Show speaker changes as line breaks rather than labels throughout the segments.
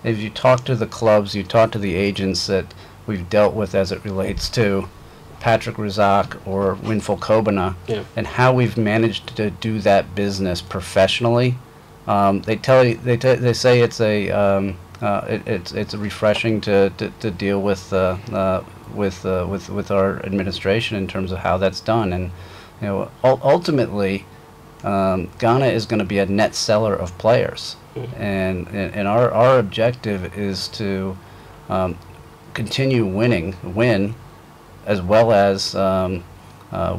if you talk to the clubs, you talk to the agents that we've dealt with as it relates to Patrick Razak or Winful Kobana,
yeah.
and how we've managed to do that business professionally. They tell you, they say it's a it's refreshing to deal with our administration in terms of how that's done, and ultimately Ghana is going to be a net seller of players, and our objective is to continue win as well as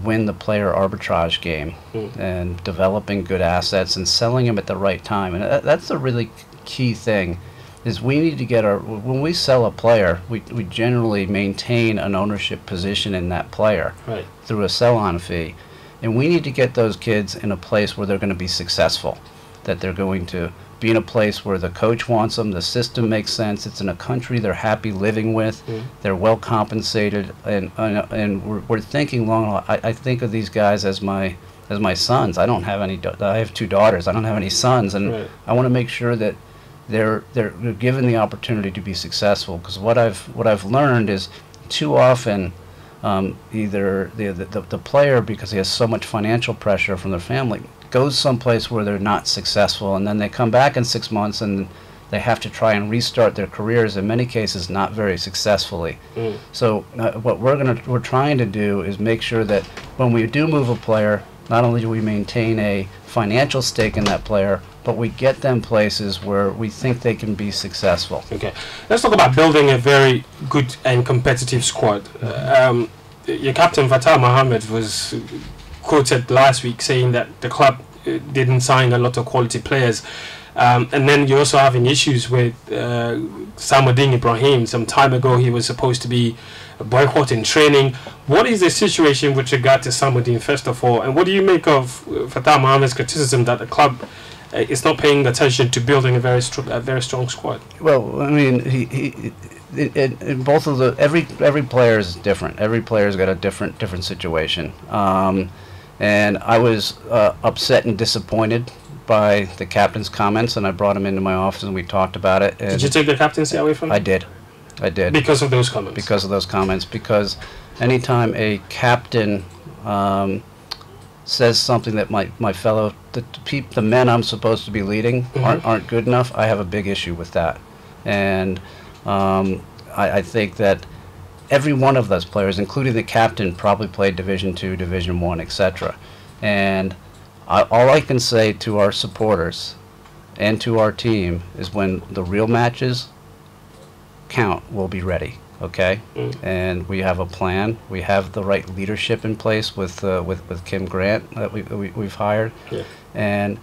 win the player arbitrage game, and developing good assets and selling them at the right time. And that's a really key thing, is we need to get when we sell a player, we generally maintain an ownership position in that player through a sell-on fee. And we need to get those kids in a place where they're going to be successful, that they're going to be in a place where the coach wants them, the system makes sense, it's in a country they're happy living with, they're well compensated, and we're thinking long. I think of these guys as my sons. I don't have any. I have 2 daughters. I don't have any sons, and I want to make sure that they're given the opportunity to be successful. Because what I've learned is too often, either the player, because he has so much financial pressure from their family, goes someplace where they're not successful, and then they come back in 6 months and they have to try and restart their careers, in many cases not very successfully. So what we're trying to do is make sure that when we do move a player, not only do we maintain a financial stake in that player, but we get them places where we think they can be successful.
Okay, let's talk about building a very good and competitive squad. Your captain Fatah Mohammed was quoted last week saying that the club didn't sign a lot of quality players, and then you're also having issues with Samuddin Ibrahim. Some time ago he was supposed to be boycotting training. What is the situation with regard to Samuddin, first of all, and what do you make of Fatah Mohammed's criticism that the club is not paying attention to building a very strong squad?
Well, I mean, in both of the every player is different. Every player's got a different situation. And I was upset and disappointed by the captain's comments, and I brought him into my office and we talked about it.
Did you take the captaincy away from him?
I did.
Because of those comments?
Because of those comments. Because anytime a captain says something that my fellow, the men I'm supposed to be leading aren't good enough, I have a big issue with that. And I think that every one of those players, including the captain, probably played Division II, Division I, etc. And all I can say to our supporters and to our team is, when the real matches count, we'll be ready. Okay, and we have a plan. We have the right leadership in place with Kim Grant that we've hired. And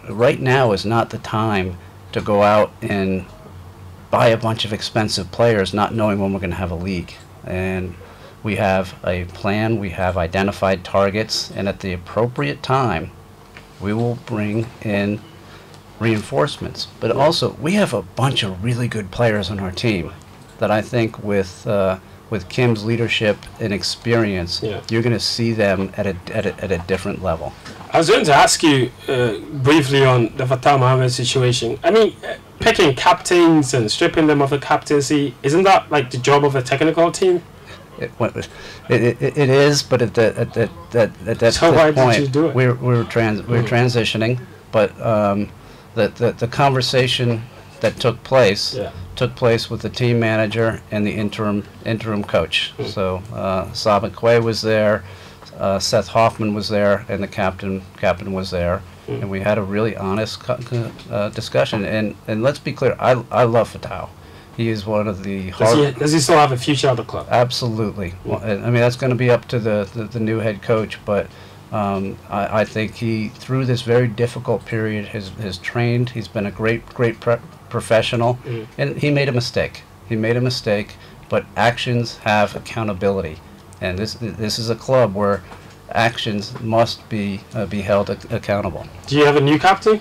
right now is not the time to go out and buy a bunch of expensive players, not knowing when we're going to have a league. And we have a plan. We have identified targets, and at the appropriate time, we will bring in reinforcements. But also, we have a bunch of really good players on our team that I think with Kim's leadership and experience, you're going to see them at a different level.
I was going to ask you briefly on the Fatah Mohammed situation. I mean, picking captains and stripping them of the captaincy, isn't that like the job of a technical team?
It is, but at that
so why
point,
did you do it?
we're transitioning, but the conversation that took place with the team manager and the interim coach. So Sabah Quay was there, Seth Hoffman was there, and the captain was there, and we had a really honest discussion. And let's be clear, I love Fatah. He is one of the
does he still have a future at the club?
Absolutely. Well, I mean, that's going to be up to the new head coach, but I think he, through this very difficult period, has trained. He's been a great professional, and he made a mistake. But actions have accountability, and this is a club where actions must be held accountable.
Do you have a new captain?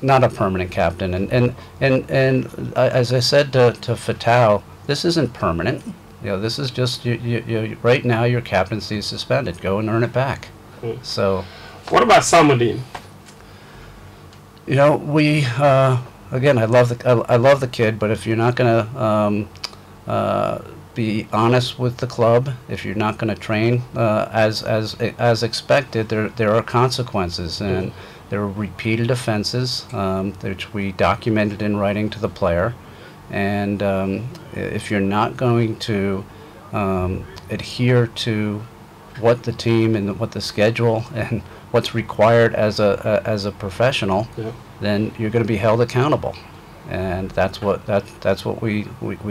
Not a permanent captain, and as I said to Fatah, this isn't permanent. This is just you right now. Your captaincy is suspended. Go and earn it back. So,
what about Samuddin?
We again, I love the kid, but if you're not going to be honest with the club, if you're not going to train as expected, there are consequences, and there are repeated offenses, which we documented in writing to the player. And if you're not going to adhere to what the team and what the schedule and what's required as a professional, then you're going to be held accountable. And that's what we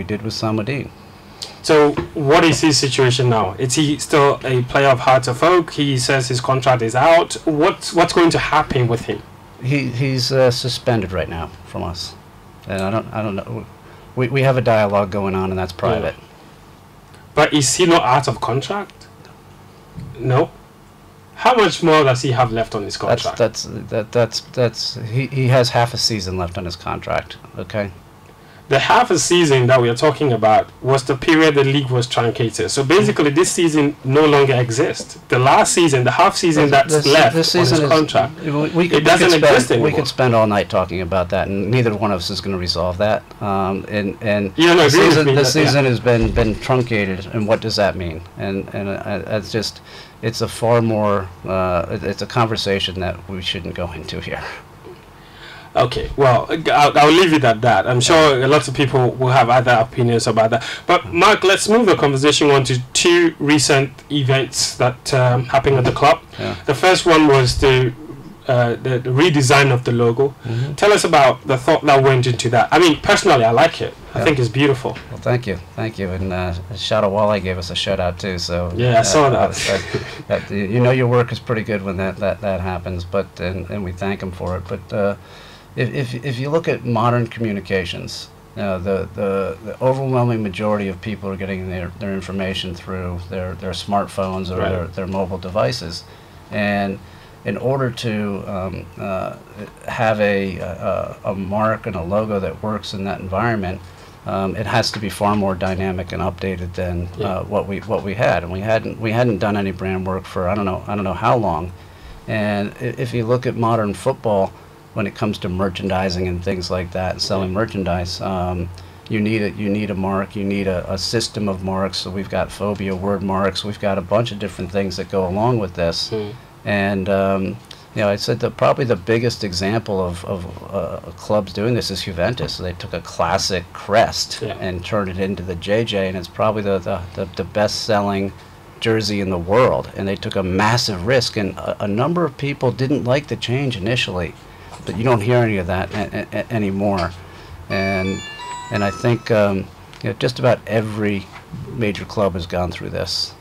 did with Samadine.
So what is his situation now? Is he still a player of Hearts of Oak? He says his contract is out. What's going to happen with him?
He's suspended right now from us, and I don't know. We have a dialogue going on, and that's private.
Yeah. But is he not out of contract? No. How much more does he have left on his contract?
He has half a season left on his contract. Okay.
The half a season that we are talking about was the period the league was truncated. So basically, this season no longer exists. The last season, the half season that's left on his contract, it doesn't exist anymore.
We could spend all night talking about that, and neither one of us is going to resolve that. And
you know,
the season has been truncated, and what does that mean? And it's just, it's a far more, it's a conversation that we shouldn't go into here.
Okay, well, I'll leave it at that. I'm sure a lot of people will have other opinions about that. But Mark, let's move the conversation on to two recent events that happened at the club. Yeah. The first one was the redesign of the logo. Mm-hmm. Tell us about the thought that went into that. I mean, personally, I like it. I think it's beautiful.
Well, thank you. And Shadow Walleye gave us a shout out too. So
yeah, I saw that.
You know, your work is pretty good when that happens. But and we thank him for it. But if you look at modern communications, the overwhelming majority of people are getting their information through their smartphones or their mobile devices, and in order to have a mark and a logo that works in that environment, it has to be far more dynamic and updated than what we had, and we hadn't done any brand work for I don't know how long. And if you look at modern football, when it comes to merchandising and things like that, and selling merchandise, you need a mark, you need a system of marks. So we've got phobia word marks, we've got a bunch of different things that go along with this. And you know, I said that probably the biggest example of clubs doing this is Juventus. They took a classic crest and turned it into the JJ, and it's probably the best-selling jersey in the world. And they took a massive risk, and a number of people didn't like the change initially. But you don't hear any of that anymore, and I think you know, just about every major club has gone through this.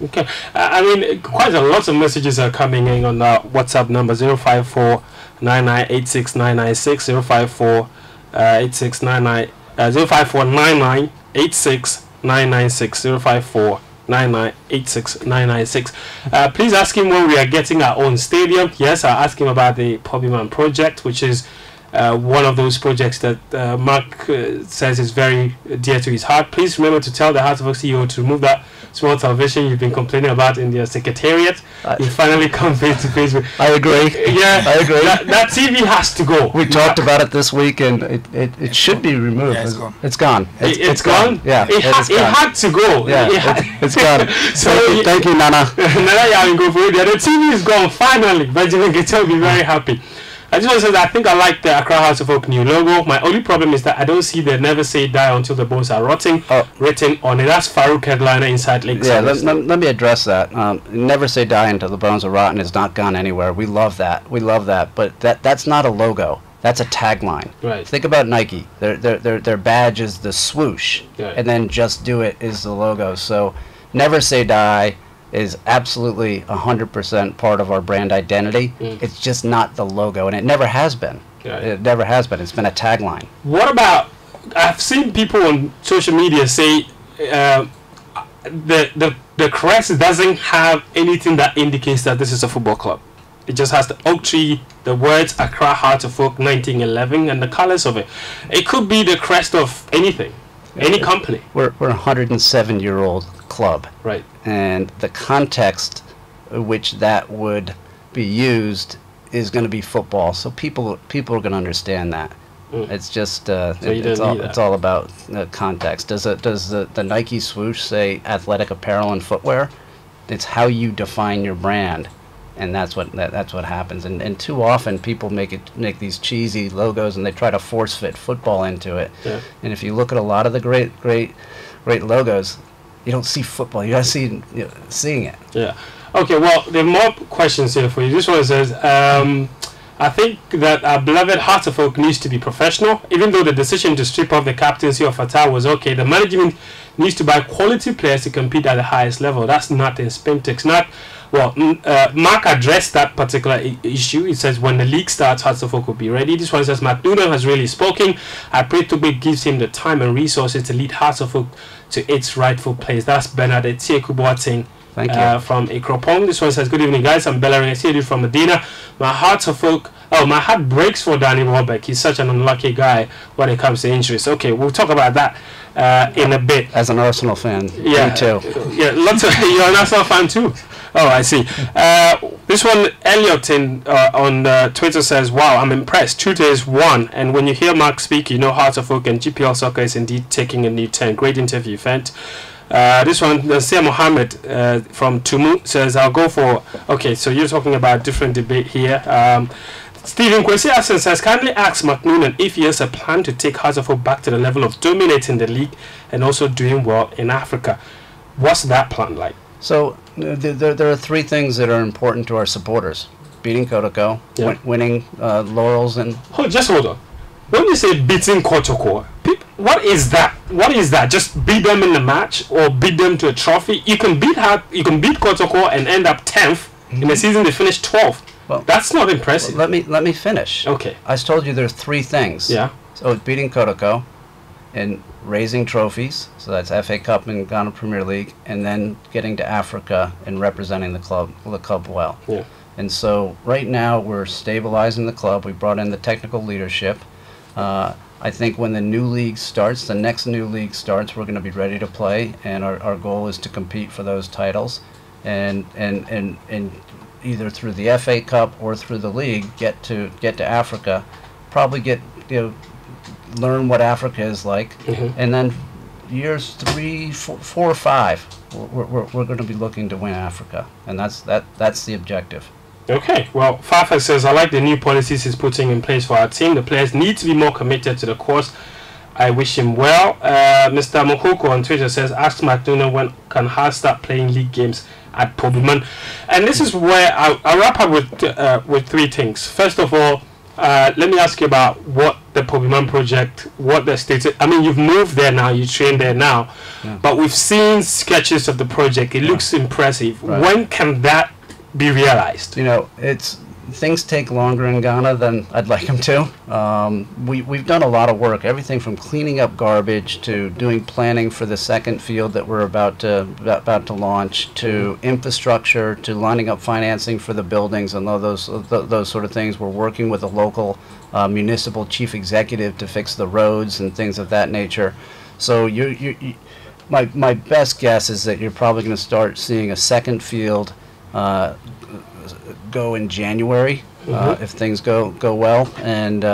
Okay, I mean, quite a lot of messages are coming in on our WhatsApp number 054 9986996 054 8699 054 9986996 054 9986996. Please ask him when we are getting our own stadium. Yes, I'll ask him about the Poppyman project, which is one of those projects that Mark says is very dear to his heart. Please remember to tell the Hearts of Oak CEO to remove that small television you've been complaining about in their secretariat. You finally come face to face with.
I agree.
Yeah,
I agree.
That TV has to go.
We talked about it this week, and it should be removed. Yeah,
it's gone.
It's gone. Yeah,
it had to go.
Yeah, it's gone. So thank you, Nana.
Nana, yeah, go for it. The TV is gone finally. Benjamin Gito will be very happy. I just want to say that I think I like the Accra Hearts of Oak new logo. My only problem is that I don't see the "Never Say Die Until the Bones Are Rotting" written on it. That's Farouk headliner inside Lakes.
Yeah, let me address that. "Never Say Die Until the Bones Are Rotten" is not gone anywhere. We love that. We love that. But that's not a logo. That's a tagline.
Right.
Think about Nike. Their badge is the swoosh, and then "Just Do It" is the logo. So "Never Say Die" is absolutely 100% part of our brand identity. It's just not the logo, and it never has been. It never has been. It's been a tagline.
What about, I've seen people on social media say the crest doesn't have anything that indicates that this is a football club. It just has the oak tree, the words Accra Hearts of Oak 1911, and the colors of it. It could be the crest of anything, any company.
We're a 107-year-old club.
Right.
And the context in which that would be used is going to be football. So people are going to understand that. It's just it's all about context. Does the Nike swoosh say athletic apparel and footwear? It's how you define your brand, and that's what happens. And too often people make these cheesy logos and they try to force fit football into it. Yeah. And if you look at a lot of the great logos, you don't see football. You gotta see seeing it.
Yeah. Okay. Well, there are more questions here for you. This one says, I think that our beloved Heart of Oak needs to be professional. Even though the decision to strip off the captaincy of Fatah was okay, the management needs to buy quality players to compete at the highest level. That's not in Spintex. Mark addressed that particular issue. It says when the league starts, Hearts of Oak will be ready. This one says Mark Noonan has really spoken. I pray Tugbe gives him the time and resources to lead Hearts of Oak to its rightful place. That's Bernadette Tiekuboating.
Thank you.
From Akropong. This one says, good evening, guys. I'm Bellerin. I see you from Medina. My heart breaks for Danny Welbeck. He's such an unlucky guy when it comes to injuries. Okay, we'll talk about that in a bit.
As an Arsenal fan,
yeah,
me too.
Yeah, lots of you're an Arsenal fan too. Oh, I see. This one, Elliot on Twitter says, wow, I'm impressed. 2 days, one. And when you hear Mark speak, you know Heart of Oak and GPL soccer is indeed taking a new turn. Great interview, Fent. This one, Nasir Mohammed from Tumu says, I'll go for... Okay, so you're talking about different debate here. Stephen Kwesi Asen says, kindly ask McNoonan if he has a plan to take Hearts of Oak back to the level of dominating the league and also doing well in Africa. What's that plan like?
So there are three things that are important to our supporters. Beating Kotoko, winning laurels, and...
Just hold on. When you say beating Kotoko, what is that? What is that? Just beat them in the match or beat them to a trophy? You can beat Kotoko and end up 10th. In the season they finished 12th. Well, that's not impressive.
Well, let me finish.
Okay.
I told you there are three things.
Yeah.
So it's beating Kotoko and raising trophies. So that's FA Cup and Ghana Premier League, and then getting to Africa and representing the club well.
Yeah.
And so right now we're stabilizing the club. We brought in the technical leadership. I think when the new league starts, the next new league starts, we're going to be ready to play, and our goal is to compete for those titles, and either through the FA Cup or through the league get to Africa, probably learn what Africa is like, and then years 3, 4, or 5, we're going to be looking to win Africa, and that's the objective.
Okay, well, Fafa says, I like the new policies he's putting in place for our team. The players need to be more committed to the cause. I wish him well. Mr. Mokoko on Twitter says, ask McDonough when can Hearts start playing league games at Pobiman. And this is where I'll wrap up with three things. First of all, let me ask you about what the Pobiman project, what the state... I mean, you've moved there now, you train there now, but we've seen sketches of the project. It looks impressive. Right. When can that be realized?
Things take longer in Ghana than I'd like them to. We've done a lot of work, everything from cleaning up garbage to doing planning for the second field that we're about to launch, to infrastructure, to lining up financing for the buildings and all those sort of things. We're working with a local municipal chief executive to fix the roads and things of that nature. So my best guess is that you're probably going to start seeing a second field go in January if things go well, and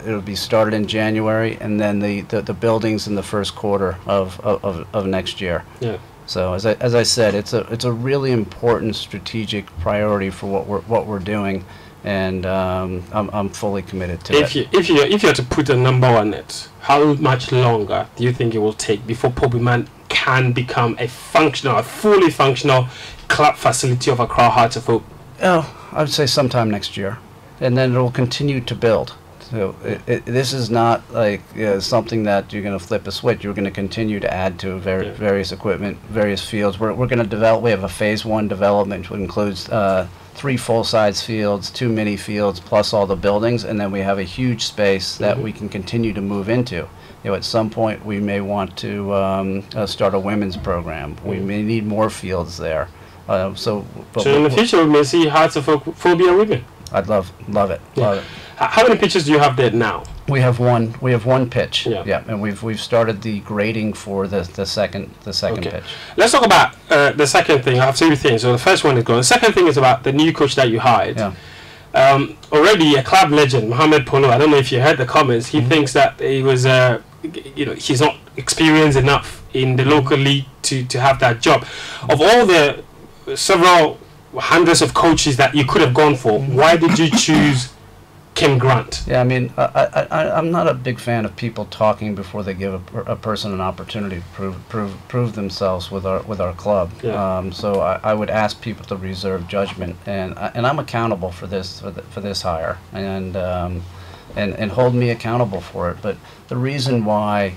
it'll be started in January, and then the buildings in the first quarter of next year.
Yeah.
So as I said, it's a really important strategic priority for what we're doing, and I'm fully committed to it.
If you had to put a number on it, how much longer do you think it will take before Pobiman can become a fully functional club facility of Accra Hearts of Oak?
Oh, I would say sometime next year, and then it will continue to build. So this is not like something that you're going to flip a switch. You're going to continue to add to various equipment, various fields. We're going to develop. We have a phase 1 development, which includes 3 full-size fields, 2 mini fields, plus all the buildings, and then we have a huge space that we can continue to move into. At some point, we may want to start a women's program. We may need more fields there. So
in the future, we may see Hearts of Oak Phobia women.
I'd love it. Love it.
How many pitches do you have there now?
We have one pitch. Yeah, and we've started the grading for the second pitch.
Let's talk about the second thing. I have 2 things. So the first one is going. The second thing is about the new coach that you hired. Already a club legend, Mohamed Polo. I don't know if you heard the comments. He thinks that he was, he's not experienced enough in the local league to have that job. Of all the several hundreds of coaches that you could have gone for, why did you choose Kim Grant?
Yeah, I mean, I'm not a big fan of people talking before they give a person an opportunity to prove themselves with our club.
Yeah.
So I would ask people to reserve judgment, and I'm accountable for this hire, and hold me accountable for it. But the reason why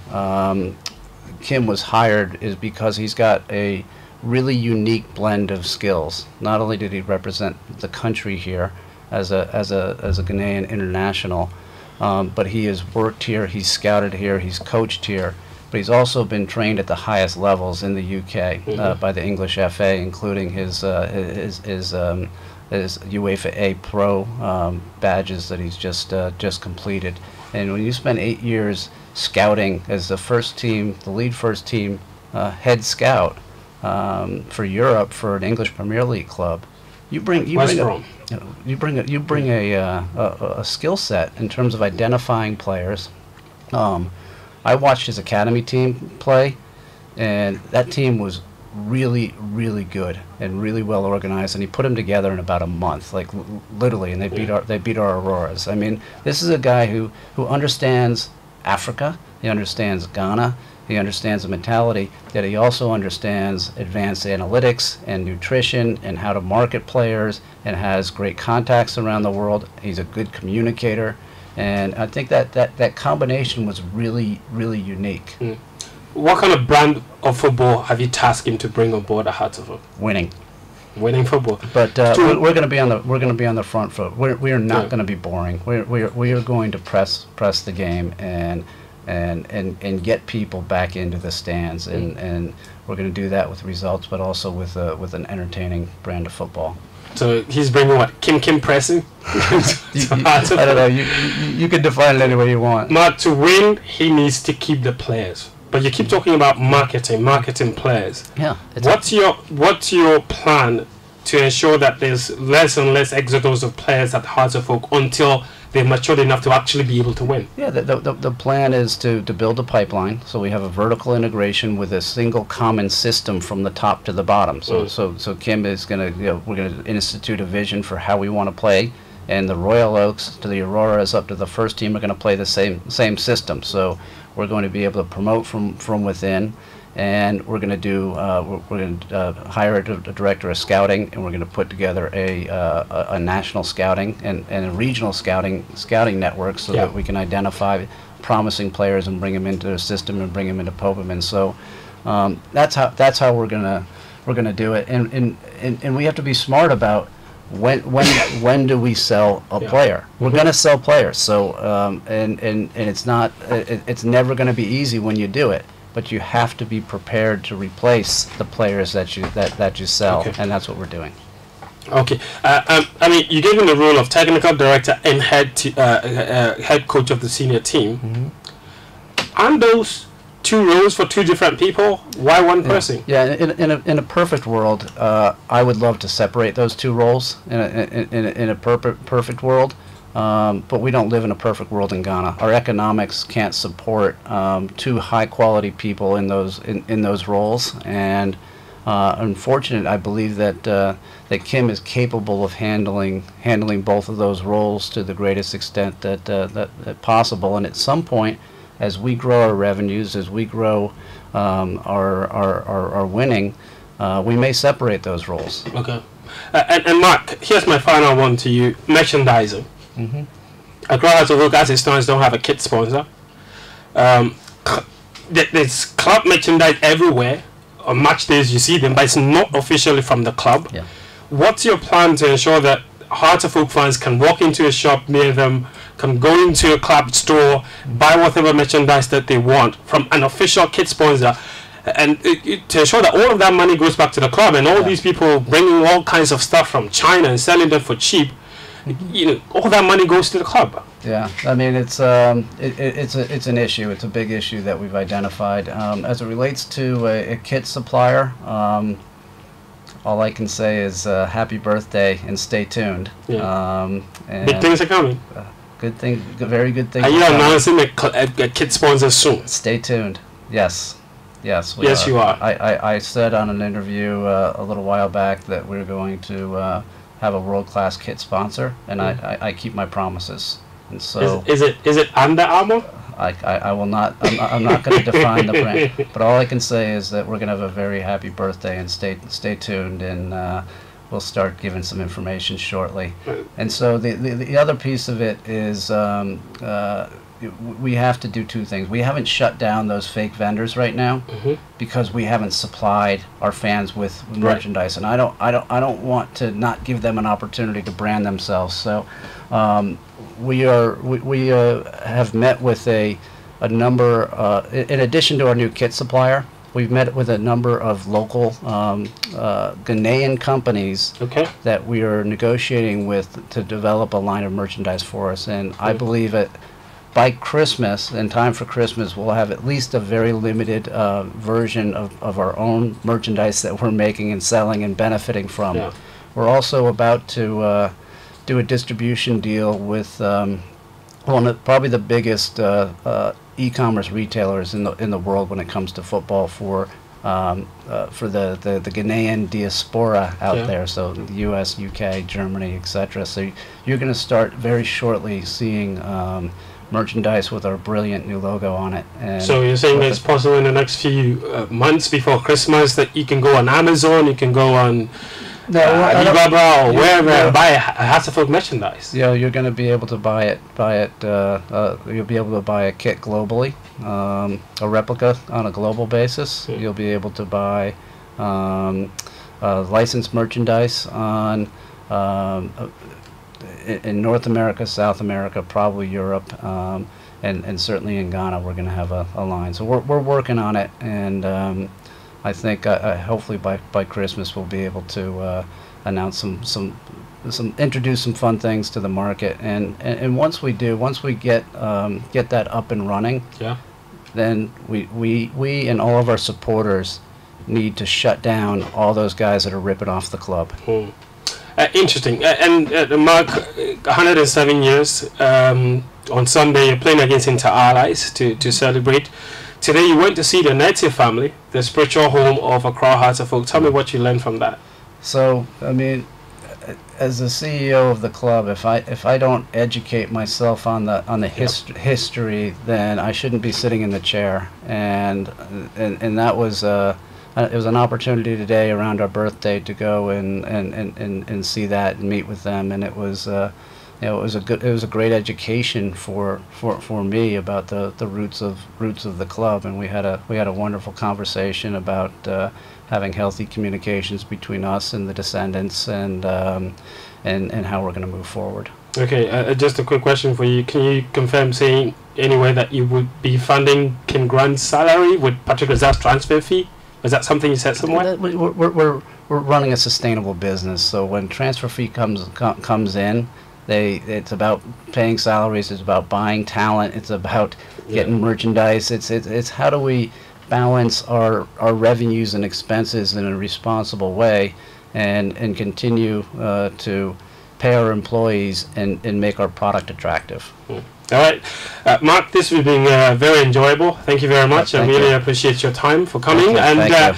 Kim was hired is because he's got a really unique blend of skills. Not only did he represent the country here as a Ghanaian international, but he has worked here, he's scouted here, he's coached here, but he's also been trained at the highest levels in the UK by the English FA, including his UEFA A Pro badges that he's just completed. And when you spend 8 years scouting as the lead first team head scout for Europe for an English Premier League club, you bring a skill set in terms of identifying players. I watched his academy team play, and that team was really, really good and really well organized. And he put them together in about a month, like literally, and they beat our Auroras. I mean, this is a guy who understands Africa. He understands Ghana. He understands the mentality, that he also understands advanced analytics and nutrition and how to market players, and has great contacts around the world. He's a good communicator, and I think that combination was really, really unique.
What kind of brand of football have you tasked him to bring on board at Hearts of Oak?
Winning
Football.
But we're going to be on the front foot. We are not going to be boring. We are going to press the game and get people back into the stands, and we're going to do that with results, but also with an entertaining brand of football.
So he's bringing what? Kim pressing?
I don't know. You can define it any way you want.
But to win, he needs to keep the players. But you keep talking about marketing players.
Yeah.
What's your plan to ensure that there's less and less exodus of players at Hearts of Oak until they're matured enough to actually be able to win?
Yeah, the plan is to build a pipeline, so we have a vertical integration with a single common system from the top to the bottom. So Kim is going to, we're going to institute a vision for how we want to play, and the Royal Oaks to the Auroras up to the first team are going to play the same system. So we're going to be able to promote from within, and we're going to do we're going to hire a director of scouting, and we're going to put together a national scouting and a regional scouting network, so that we can identify promising players and bring them into the system and bring them into Popperman. So that's how we're gonna do it, and we have to be smart about when do we sell a player. We're going to sell players, so and it's never going to be easy when you do it, but you have to be prepared to replace the players that you sell, and that's what we're doing.
Okay. I mean, you gave him the role of technical director and head coach of the senior team. Aren't those two roles for two different people? Why one person?
Yeah, in a perfect world, I would love to separate those two roles in a perfect world, but we don't live in a perfect world in Ghana. Our economics can't support two high quality people in those roles, and unfortunately, I believe that Kim is capable of handling both of those roles to the greatest extent that possible. And at some point, as we grow our revenues, as we grow our winning, we may separate those roles.
Okay. And Mark, here's my final one to you: merchandising. Accra Hearts of Oak, as it stands, don't have a kit sponsor. There's club merchandise everywhere. On match days you see them, but it's not officially from the club.
Yeah.
What's your plan to ensure that Hearts of Oak fans can walk into a shop near them, can go into a club store, buy whatever merchandise that they want from an official kit sponsor, and to ensure that all of that money goes back to the club, and all these people bringing all kinds of stuff from China and selling them for cheap, all that money goes to the club?
Yeah, I mean, it's an issue. It's a big issue that we've identified. As it relates to a kit supplier, All I can say is happy birthday and stay tuned.
Yeah.
And
big things are coming.
Good thing, very good thing.
Are you announcing a kit sponsor soon?
Stay tuned. Yes. Yes.
Yes, you are.
I said on an interview a little while back that we're going to have a world-class kit sponsor, and I keep my promises. And so
is it Under Armour?
I will not. I'm not going to define the brand, but all I can say is that we're going to have a very happy birthday, and stay tuned, and we'll start giving some information shortly. And so the other piece of it is we have to do two things. We haven't shut down those fake vendors right now because we haven't supplied our fans with merchandise, and I don't want to not give them an opportunity to brand themselves. So we have met with a number, in addition to our new kit supplier, we've met with a number of local Ghanaian companies that we are negotiating with to develop a line of merchandise for us. And I believe that by Christmas, in time for Christmas, we'll have at least a very limited version of our own merchandise that we're making and selling and benefiting from. Yeah. We're also about to do a distribution deal with probably the biggest e-commerce retailers in the world when it comes to football for the Ghanaian diaspora out there, so the U.S., U.K., Germany, etc. So you're going to start very shortly seeing merchandise with our brilliant new logo on it. And
so you're saying that it's possible in the next few months before Christmas that you can go on Amazon, you can go on Alibaba or wherever buy a Hasselhoff merchandise.
Yeah, you're going to be able to buy it. You'll be able to buy a kit globally, a replica on a global basis. You'll be able to buy licensed merchandise on in North America, South America, probably Europe, and certainly in Ghana we're going to have a line. So we're working on it, and I think hopefully by Christmas we'll be able to announce introduce some fun things to the market, and once we get that up and running, then we and all of our supporters need to shut down all those guys that are ripping off the club.
Interesting. And Mark, 107 years. On Sunday, you're playing against Inter Allies to celebrate. Today, you went to see the native family, the spiritual home of Accra Hearts of Oak. Tell me what you learned from that.
So, I mean, as the CEO of the club, if I don't educate myself on the history, then I shouldn't be sitting in the chair. And that was it was an opportunity today around our birthday to go and see that and meet with them, and it was it was a great education for me about the roots of the club, and we had a wonderful conversation about having healthy communications between us and the descendants, and how we're going to move forward.
Okay, just a quick question for you. Can you confirm, saying anyway, that you would be funding Kim Grant's salary with Patrick Razak's transfer fee? Is that something you said somewhere?
We're running a sustainable business, so when transfer fee comes in, it's about paying salaries, it's about buying talent, it's about getting merchandise. It's how do we balance our revenues and expenses in a responsible way, and continue to pay our employees and make our product attractive.
All right, Mark, this has been very enjoyable. Thank you very much. I really appreciate your time for coming.
Thank you.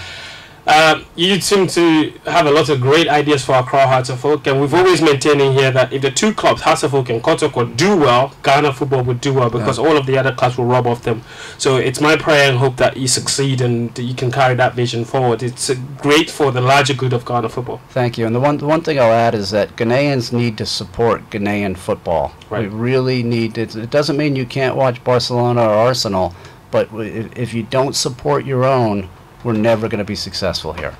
You seem to have a lot of great ideas for Accra Hearts of Oak, and we've always maintaining here that if the two clubs, Hearts of Oak and Kotoko, do well, Ghana football would do well, because all of the other clubs will rob off them. So it's my prayer and hope that you succeed and you can carry that vision forward. It's great for the larger good of Ghana football.
Thank you. And the one thing I'll add is that Ghanaians need to support Ghanaian football. We really need it. It doesn't mean you can't watch Barcelona or Arsenal, but if you don't support your own, we're never going to be successful here.